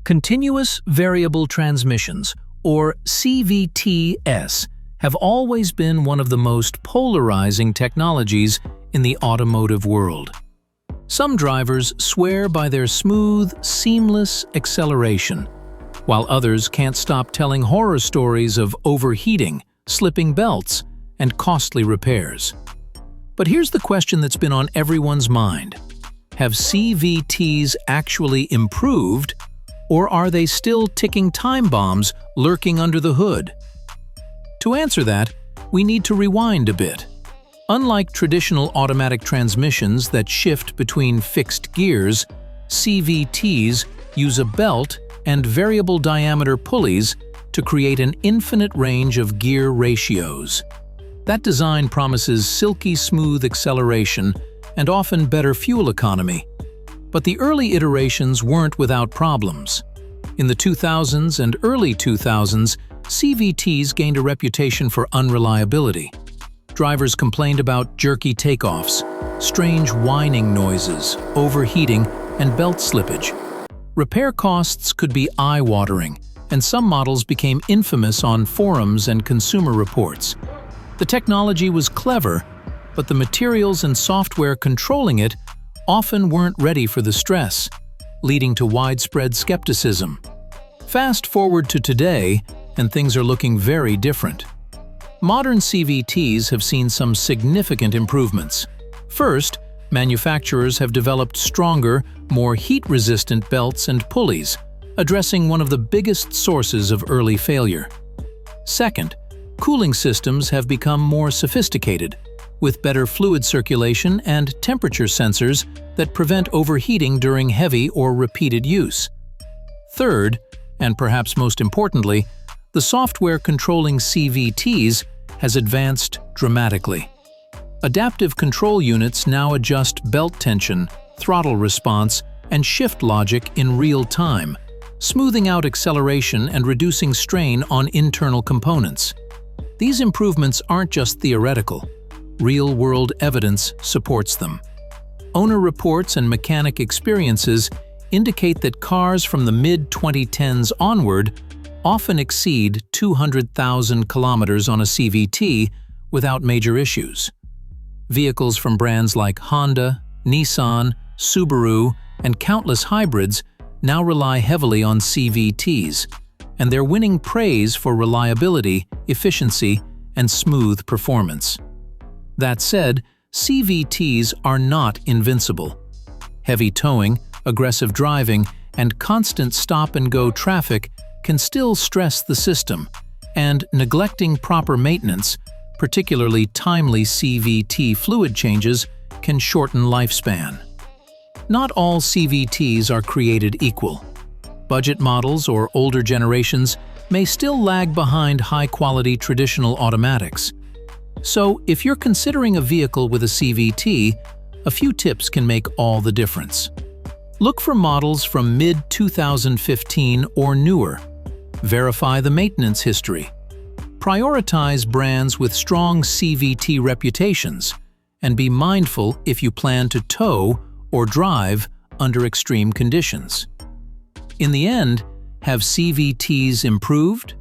Continuous variable transmissions, or CVTs, have always been one of the most polarizing technologies in the automotive world. Some drivers swear by their smooth, seamless acceleration, while others can't stop telling horror stories of overheating, slipping belts, and costly repairs. But here's the question that's been on everyone's mind. Have CVTs actually improved, or are they still ticking time bombs lurking under the hood? To answer that, we need to rewind a bit. Unlike traditional automatic transmissions that shift between fixed gears, CVTs use a belt and variable diameter pulleys to create an infinite range of gear ratios. That design promises silky smooth acceleration and often better fuel economy. But the early iterations weren't without problems. In the 2000s and early 2000s, CVTs gained a reputation for unreliability. Drivers complained about jerky takeoffs, strange whining noises, overheating, and belt slippage. Repair costs could be eye-watering, and some models became infamous on forums and consumer reports. The technology was clever, but the materials and software controlling it often weren't ready for the stress, leading to widespread skepticism. Fast forward to today, and things are looking very different. Modern CVTs have seen some significant improvements. First, manufacturers have developed stronger, more heat-resistant belts and pulleys, addressing one of the biggest sources of early failure. Second, cooling systems have become more sophisticated, with better fluid circulation and temperature sensors that prevent overheating during heavy or repeated use. Third, and perhaps most importantly, the software controlling CVTs has advanced dramatically. Adaptive control units now adjust belt tension, throttle response, and shift logic in real time, smoothing out acceleration and reducing strain on internal components. These improvements aren't just theoretical. Real-world evidence supports them. Owner reports and mechanic experiences indicate that cars from the mid-2010s onward often exceed 200,000 kilometers on a CVT without major issues. Vehicles from brands like Honda, Nissan, Subaru, and countless hybrids now rely heavily on CVTs, and they're winning praise for reliability, efficiency, and smooth performance. That said, CVTs are not invincible. Heavy towing, aggressive driving, and constant stop-and-go traffic can still stress the system, and neglecting proper maintenance, particularly timely CVT fluid changes, can shorten lifespan. Not all CVTs are created equal. Budget models or older generations may still lag behind high-quality traditional automatics. So, if you're considering a vehicle with a CVT, a few tips can make all the difference. Look for models from mid-2015 or newer. Verify the maintenance history. Prioritize brands with strong CVT reputations, and be mindful if you plan to tow or drive under extreme conditions. In the end, have CVTs improved?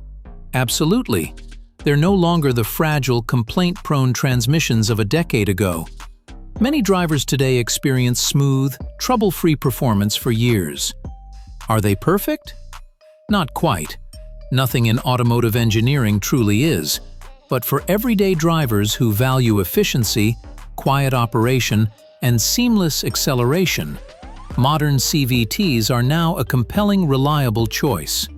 Absolutely. They're no longer the fragile, complaint-prone transmissions of a decade ago. Many drivers today experience smooth, trouble-free performance for years. Are they perfect? Not quite. Nothing in automotive engineering truly is. But for everyday drivers who value efficiency, quiet operation, and seamless acceleration, modern CVTs are now a compelling, reliable choice.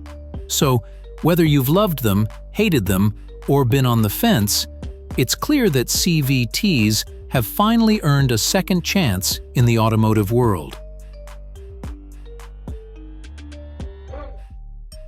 So, whether you've loved them, hated them, or been on the fence, it's clear that CVTs have finally earned a second chance in the automotive world.